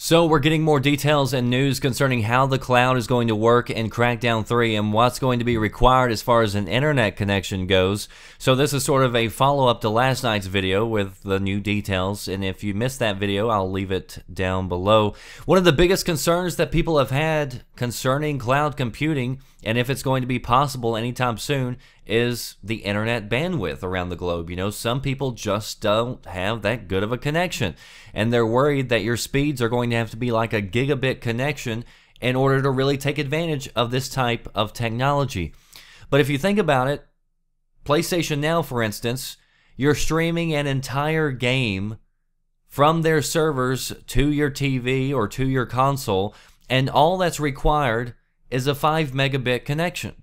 So we're getting more details and news concerning how the cloud is going to work in Crackdown 3 and what's going to be required as far as an internet connection goes. So this is sort of a follow-up to last night's video with the new details, and if you missed that video, I'll leave it down below. One of the biggest concerns that people have had concerning cloud computing, and if it's going to be possible anytime soon, is the internet bandwidth around the globe. You know, some people just don't have that good of a connection, and they're worried that your speeds are going to have to be like a gigabit connection in order to really take advantage of this type of technology. But if you think about it, PlayStation Now, for instance, you're streaming an entire game from their servers to your TV or to your console, and all that's required is a 5 megabit connection.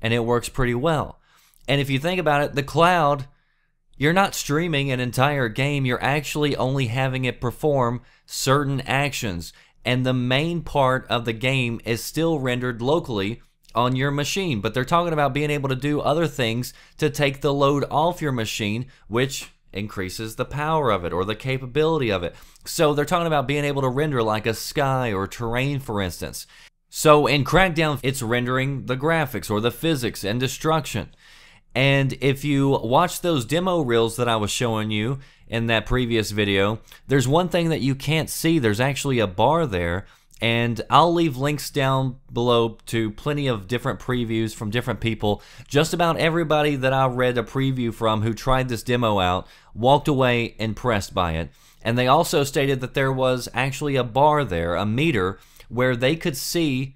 And it works pretty well. And if you think about it, the cloud, you're not streaming an entire game, you're actually only having it perform certain actions. And the main part of the game is still rendered locally on your machine. But they're talking about being able to do other things to take the load off your machine, which increases the power of it or the capability of it. So they're talking about being able to render like a sky or terrain, for instance. So in Crackdown, it's rendering the graphics or the physics and destruction. And if you watch those demo reels that I was showing you in that previous video, there's one thing that you can't see. There's actually a bar there, and I'll leave links down below to plenty of different previews from different people. Just about everybody that I read a preview from who tried this demo out walked away impressed by it. And they also stated that there was actually a bar there, a meter, where they could see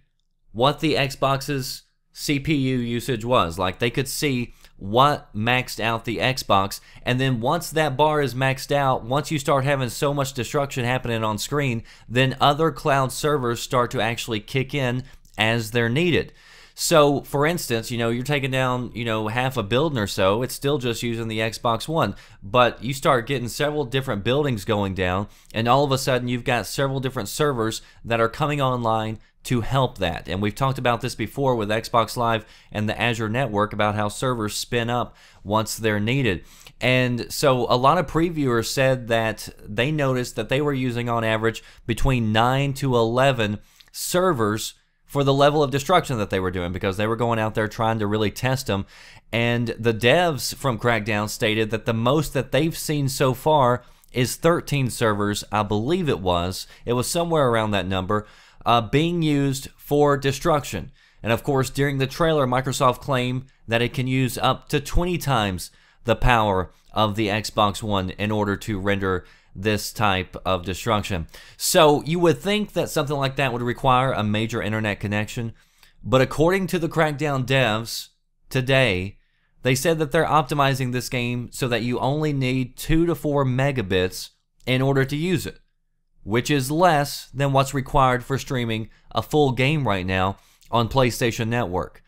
what the Xbox's CPU usage was. Like, they could see what maxed out the Xbox, and then once that bar is maxed out, once you start having so much destruction happening on screen, then other cloud servers start to actually kick in as they're needed. So, for instance, you know, you're taking down, you know, half a building or so, it's still just using the Xbox One, but you start getting several different buildings going down, and all of a sudden you've got several different servers that are coming online to help that. And we've talked about this before with Xbox Live and the Azure Network about how servers spin up once they're needed. And so a lot of previewers said that they noticed that they were using on average between 9 to 11 servers for the level of destruction that they were doing, because they were going out there trying to really test them. And the devs from Crackdown stated that the most that they've seen so far is 13 servers, I believe it was somewhere around that number, being used for destruction. And of course, during the trailer, Microsoft claimed that it can use up to 20 times the power of the Xbox One in order to render this type of destruction. So you would think that something like that would require a major internet connection, but according to the Crackdown devs today, they said that they're optimizing this game so that you only need 2 to 4 megabits in order to use it, which is less than what's required for streaming a full game right now on PlayStation Network.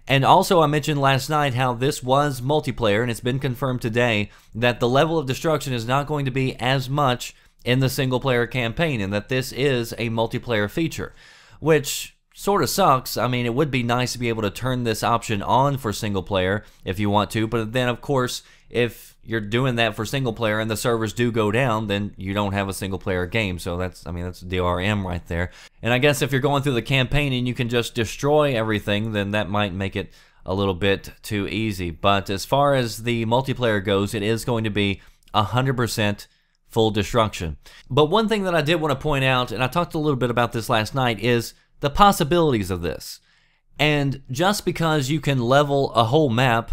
And also, I mentioned last night how this was multiplayer, and it's been confirmed today that the level of destruction is not going to be as much in the single-player campaign, and that this is a multiplayer feature, which sort of sucks. I mean, it would be nice to be able to turn this option on for single-player if you want to, but then, of course, if you're doing that for single-player and the servers do go down, then you don't have a single-player game. So that's DRM right there. And I guess if you're going through the campaign and you can just destroy everything, then that might make it a little bit too easy. But as far as the multiplayer goes, it is going to be 100% full destruction. But one thing that I did want to point out, and I talked a little bit about this last night, is the possibilities of this. And just because you can level a whole map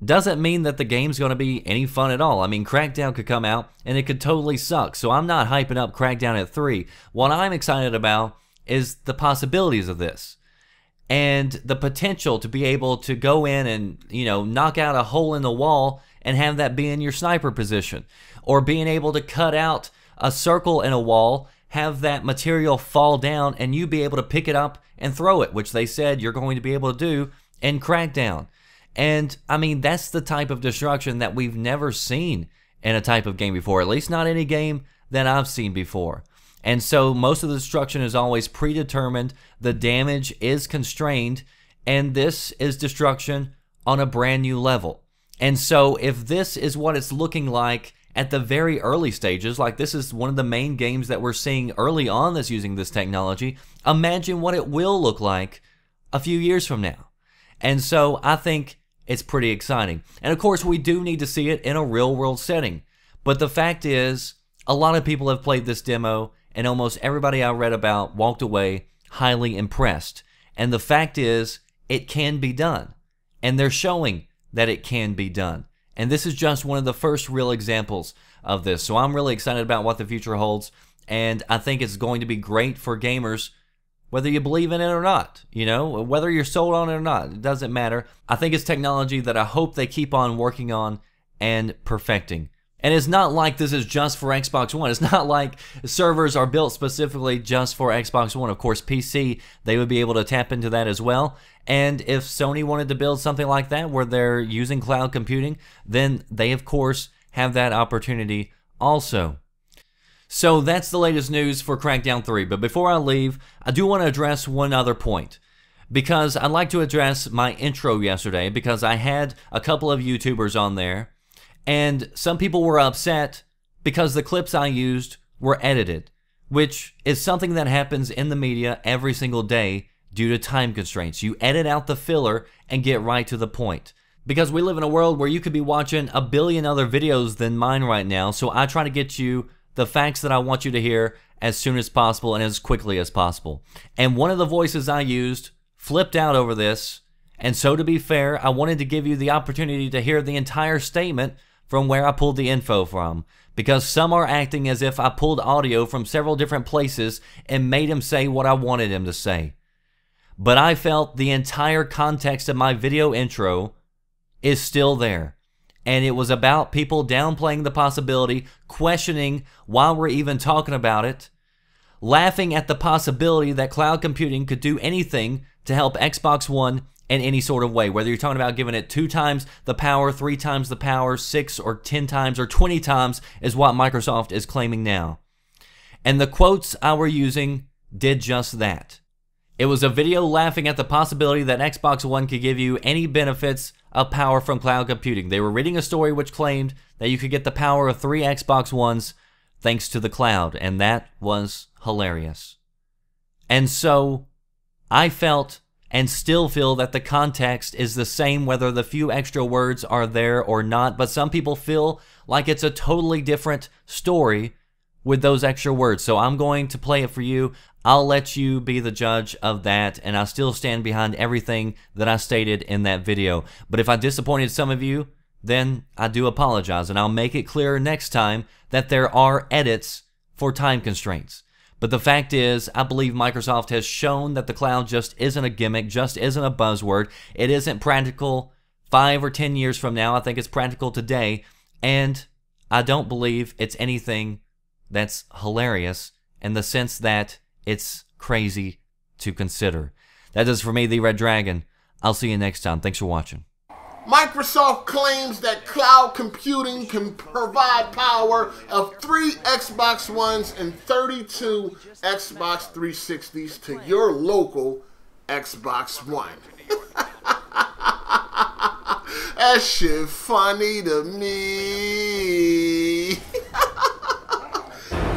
doesn't mean that the game's going to be any fun at all. I mean, Crackdown could come out and it could totally suck. So I'm not hyping up Crackdown at 3. What I'm excited about is the possibilities of this and the potential to be able to go in and, you know, knock out a hole in the wall and have that be in your sniper position, or being able to cut out a circle in a wall, have that material fall down, and you be able to pick it up and throw it, which they said you're going to be able to do in Crackdown. And, I mean, that's the type of destruction that we've never seen in a type of game before, at least not any game that I've seen before. And so most of the destruction is always predetermined, the damage is constrained, and this is destruction on a brand new level. And so if this is what it's looking like at the very early stages. Like, this is one of the main games that we're seeing early on that's using this technology. Imagine what it will look like a few years from now. And so I think it's pretty exciting. And of course, we do need to see it in a real world setting. But the fact is, a lot of people have played this demo, and almost everybody I read about walked away highly impressed. And the fact is, it can be done. And they're showing that it can be done. And this is just one of the first real examples of this. So I'm really excited about what the future holds. And I think it's going to be great for gamers, whether you believe in it or not. You know, whether you're sold on it or not, it doesn't matter. I think it's technology that I hope they keep on working on and perfecting. And it's not like this is just for Xbox One. It's not like servers are built specifically just for Xbox One. Of course, PC, they would be able to tap into that as well. And if Sony wanted to build something like that where they're using cloud computing, then they, of course, have that opportunity also. So that's the latest news for Crackdown 3. But before I leave, I do want to address one other point, because I'd like to address my intro yesterday, because I had a couple of YouTubers on there, and some people were upset because the clips I used were edited, which is something that happens in the media every single day due to time constraints. You edit out the filler and get right to the point. Because we live in a world where you could be watching a billion other videos than mine right now, so I try to get you the facts that I want you to hear as soon as possible and as quickly as possible. And one of the voices I used flipped out over this, and so to be fair, I wanted to give you the opportunity to hear the entire statement from where I pulled the info from, because some are acting as if I pulled audio from several different places and made him say what I wanted him to say. But I felt the entire context of my video intro is still there. And it was about people downplaying the possibility, questioning why we're even talking about it, laughing at the possibility that cloud computing could do anything to help Xbox One in any sort of way. Whether you're talking about giving it 2 times the power, 3 times the power, 6 or 10 times or 20 times is what Microsoft is claiming now. And the quotes I were using did just that. It was a video laughing at the possibility that Xbox One could give you any benefits of power from cloud computing. They were reading a story which claimed that you could get the power of 3 Xbox Ones thanks to the cloud, and that was hilarious. And so I felt and still feel that the context is the same whether the few extra words are there or not, but some people feel like it's a totally different story with those extra words. So I'm going to play it for you. I'll let you be the judge of that, and I still stand behind everything that I stated in that video. But if I disappointed some of you, then I do apologize, and I'll make it clear next time that there are edits for time constraints. But the fact is, I believe Microsoft has shown that the cloud just isn't a gimmick, just isn't a buzzword. It isn't practical 5 or 10 years from now. I think it's practical today, and I don't believe it's anything that's hilarious in the sense that it's crazy to consider. That is for me, the Red Dragon. I'll see you next time. Thanks for watching. Microsoft claims that cloud computing can provide power of 3 Xbox Ones and 32 Xbox 360s to your local Xbox One. That shit funny to me.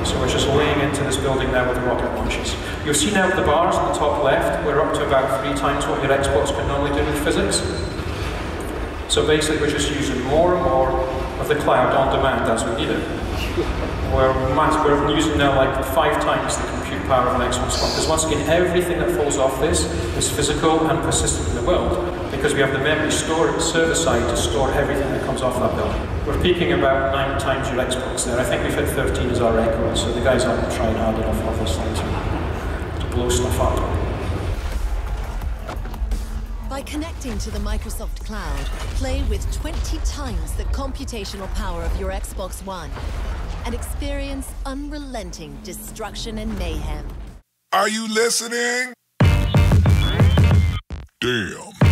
So we're just laying into this building now with the rocket launches. You'll see now the bars on the top left, we're up to about 3 times what your Xbox can normally do with physics. So basically we're just using more and more of the cloud on demand as we need it. We're using now like 5 times the compute power of an Xbox One, because once again everything that falls off this is physical and persistent in the world, because we have the memory storage server side to store everything that comes off that building. We're peaking about 9 times your Xbox there. I think we've hit 13 as our record, so the guys aren't trying hard enough obviously to blow stuff up. By connecting to the Microsoft Cloud, play with 20 times the computational power of your Xbox One and experience unrelenting destruction and mayhem. Are you listening? Damn.